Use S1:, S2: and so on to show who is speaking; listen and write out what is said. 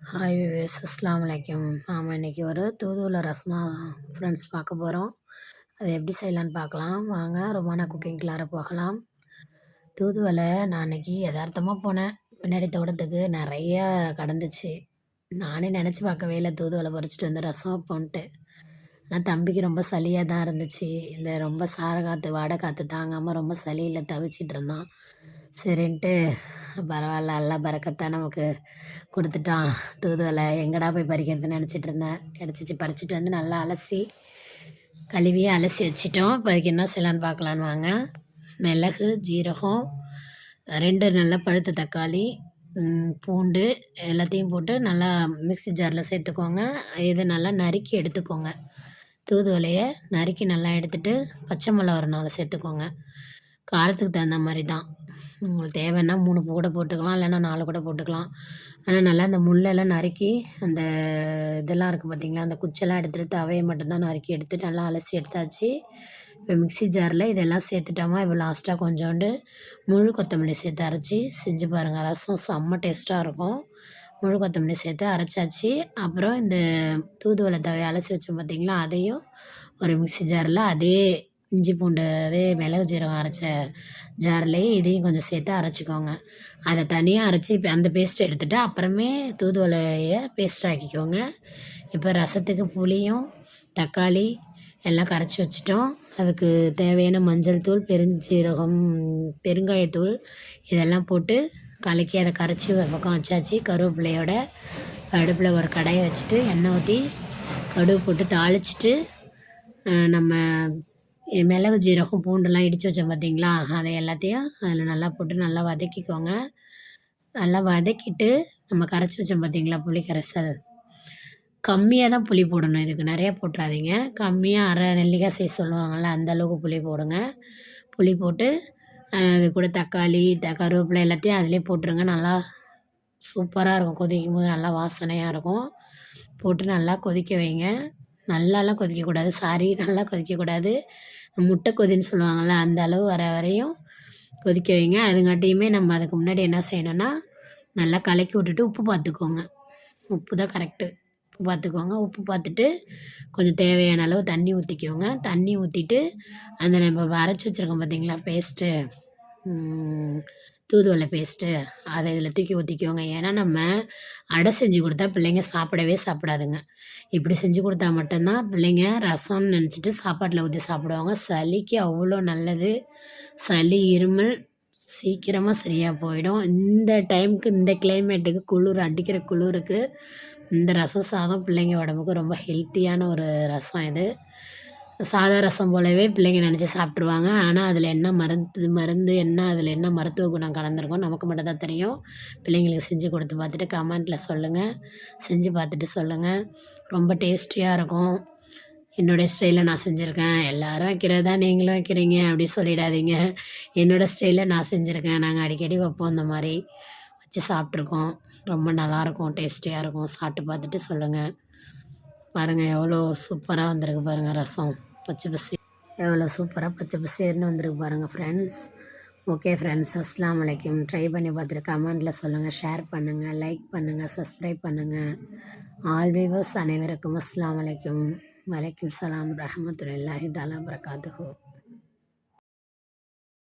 S1: Hi wives, அஸ்ஸலாமு அலைக்கும். நாம் இன்றைக்கி ஒரு தூதுவளை ரசம் தான் ஃப்ரெண்ட்ஸ் பார்க்க போகிறோம். அதை எப்படி செய்யலான்னு பார்க்கலாம் வாங்க. ரொமானா குக்கிங்குள்ளார போகலாம். தூதுவளை நான் அன்றைக்கி யதார்த்தமாக போனேன். பின்னாடி தோட்டத்துக்கு நிறையா கடந்துச்சு. நானே நினச்சி பார்க்கவே இல்லை தூதுவளை பறிச்சிட்டு வந்து ரசம் வைப்போன்ட்டு. ஆனால் தம்பிக்கு ரொம்ப சளியாக தான் இருந்துச்சு. இந்த ரொம்ப சார காற்று வாடை காற்று தாங்காமல் ரொம்ப சளியில் தவிச்சிட்டு இருந்தான். சரின்ட்டு பரவாயில்ல, அல்லா பறக்கத்தான் நமக்கு கொடுத்துட்டான். தூதுவளை எங்கடா போய் பறிக்கிறதுன்னு நினச்சிட்டு இருந்தேன். கிடச்சிச்சு. பறிச்சிட்டு வந்து நல்லா அலசி கழுவியே அலசி வச்சிட்டோம். இப்போதைக்கு என்ன செய்யலான்னு பார்க்கலான்னு வாங்க. மிளகு, ஜீரகம், 2 நல்ல பழுத்த தக்காளி, பூண்டு எல்லாத்தையும் போட்டு நல்லா மிக்ஸி ஜாரில் சேர்த்துக்கோங்க. இதை நல்லா நறுக்கி எடுத்துக்கோங்க. தூதுவளையை நறுக்கி நல்லா எடுத்துகிட்டு பச்சை மிளகா ஒரு 4 சேர்த்துக்கோங்க. காரத்துக்கு தகுந்த மாதிரி தான். உங்களுக்கு தேவைன்னா 3 கூட போட்டுக்கலாம், இல்லைன்னா 4 கூட போட்டுக்கலாம். ஆனால் நல்லா அந்த முள்ளெல்லாம் நறுக்கி அந்த இதெல்லாம் இருக்குது பார்த்தீங்களா, அந்த குச்செல்லாம் எடுத்துகிட்டு தவையை மட்டும்தான் நறுக்கி எடுத்துட்டு நல்லா அலசி எடுத்தாச்சு. இப்போ மிக்ஸி ஜாரில் இதெல்லாம் சேர்த்துட்டோமா, இப்போ லாஸ்ட்டாக கொஞ்சோண்டு முழு கொத்தமல்லி சேர்த்து அரைச்சி செஞ்சு பாருங்கள். ரசம் செம்ம டேஸ்ட்டாக இருக்கும். முழு கொத்தமல்லி சேர்த்து அரைச்சாச்சு. அப்புறம் இந்த தூதுவளை தவையை அலசி வச்சோம் பார்த்தீங்களா, அதையும் ஒரு மிக்ஸி ஜாரில் அதே இஞ்சி பூண்டு அதே மிளகு ஜீரகம் அரைச்ச ஜார்லேயே இதையும் கொஞ்சம் சேர்த்து அரைச்சிக்கோங்க. அதை தனியாக அரைச்சி இப்போ அந்த பேஸ்ட்டை எடுத்துகிட்டு அப்புறமே தூதுவளையை பேஸ்ட் ஆக்கிக்கோங்க. இப்போ ரசத்துக்கு புளியும் தக்காளி எல்லாம் கரைச்சி வச்சிட்டோம். அதுக்கு தேவையான மஞ்சள் தூள், பெருஞ்சீரகம், பெருங்காயத்தூள் இதெல்லாம் போட்டு கலக்கி அதை கரைச்சி ஒரு பக்கம் வச்சாச்சு. கருவேப்பிலையோட அடுப்பில் ஒரு கடாயை வச்சுட்டு எண்ணெய் ஊற்றி கடுகு போட்டு தாளிச்சிட்டு நம்ம மிளகு, ஜீரகம், பூண்டெல்லாம் இடித்து வச்சோம் பார்த்தீங்களா, அதை எல்லாத்தையும் அதில் நல்லா போட்டு நல்லா வதக்கிக்கோங்க. நல்லா வதக்கிட்டு நம்ம கரைச்சி வச்சோம் பார்த்தீங்களா புளி கரைசல், கம்மியாக தான் புளி போடணும். இதுக்கு நிறையா போட்டுறாதீங்க. கம்மியாக அரை நெல்லிக்காய் சைஸ் சொல்லுவாங்கள்ல, அந்த அளவுக்கு புளி போடுங்க. புளி போட்டு அது கூட தக்காளி, கருவேப்பிலை எல்லாத்தையும் அதிலே போட்டுருங்க. நல்லா சூப்பராக இருக்கும். கொதிக்கும் போது நல்லா வாசனையாக இருக்கும். போட்டு நல்லா கொதிக்க வைங்க. நல்லாலாம் கொதிக்கக்கூடாது, நல்லா கொதிக்கக்கூடாது. முட்டை கொதின்னு சொல்லுவாங்கள்ல, அந்த அளவு வர வரையும் கொதிக்க வைங்க. அதுங்காட்டியுமே நம்ம அதுக்கு முன்னாடி என்ன செய்யணும்னா, நல்லா கலக்கி விட்டுட்டு உப்பு பார்த்துக்கோங்க. உப்பு தான் கரெக்டு. உப்பு பார்த்துக்கோங்க. உப்பு பார்த்துட்டு கொஞ்சம் தேவையான அளவு தண்ணி ஊற்றிக்கோங்க. தண்ணி ஊற்றிட்டு அந்த நம்ம அரைச்சி வச்சுருக்கோம் பார்த்தீங்களா பேஸ்ட்டு, தூதுவளை பேஸ்ட்டு, அதை இதில் தூக்கி ஊற்றிக்கோங்க. ஏன்னா நம்ம அடை செஞ்சு கொடுத்தா பிள்ளைங்க சாப்பிடவே சாப்பிடாதுங்க. இப்படி செஞ்சு கொடுத்தா மட்டும்தான் பிள்ளைங்க ரசம்னு நினச்சிட்டு சாப்பாட்டில் ஊற்றி சாப்பிடுவாங்க. சளிக்கு அவ்வளோ நல்லது. சளி, இருமல் சீக்கிரமாக சரியாக போயிடும். இந்த டைமுக்கு, இந்த கிளைமேட்டுக்கு, குளிர் அடிக்கிற குளிருக்கு இந்த ரசம் சாதம் பிள்ளைங்க உடம்புக்கு ரொம்ப ஹெல்த்தியான ஒரு ரசம் இது. சாதா ரசம் போலவே பிள்ளைங்க நினச்சி சாப்பிட்ருவாங்க. ஆனால் அதில் என்ன மருந்து என்ன, அதில் என்ன மருத்துவ குணம் கலந்துருக்கும் நமக்கு மட்டும் தான் தெரியும். பிள்ளைங்களுக்கு செஞ்சு கொடுத்து பார்த்துட்டு கமெண்ட்டில் சொல்லுங்கள். செஞ்சு பார்த்துட்டு சொல்லுங்கள். ரொம்ப டேஸ்டியாக இருக்கும். என்னுடைய ஸ்டைலில் நான் செஞ்சுருக்கேன். எல்லோரும் வைக்கிறது தான் நீங்களும் வைக்கிறீங்க அப்படி சொல்லிடாதீங்க. என்னோடய ஸ்டைலில் நான் செஞ்சுருக்கேன். நாங்கள் அடிக்கடி வைப்போம், இந்த மாதிரி வச்சு சாப்பிட்ருக்கோம். ரொம்ப நல்லாயிருக்கும், டேஸ்டியாக இருக்கும். சாப்பிட்டு பார்த்துட்டு சொல்லுங்கள். பாருங்கள் எவ்வளோ சூப்பராக வந்திருக்கு பாருங்கள். ரசம் பச்சை பசி எவ்வளோ சூப்பராக பச்சை பசேர்னு வந்திருக்கு பாருங்கள் ஃப்ரெண்ட்ஸ். ஓகே ஃப்ரெண்ட்ஸ், அஸ்ஸலாமு அலைக்கும். ட்ரை பண்ணி பார்த்துட்டு கமெண்ட்டில் சொல்லுங்கள், ஷேர் பண்ணுங்கள், லைக் பண்ணுங்கள், சப்ஸ்கிரைப் பண்ணுங்கள். ஆல் வியூவர்ஸ் அனைவருக்கும் அஸ்ஸலாமு அலைக்கும். வலைக்கும் சலாம் ரஹமத்துல்லாஹி தஆலா பரகாத்துஹு.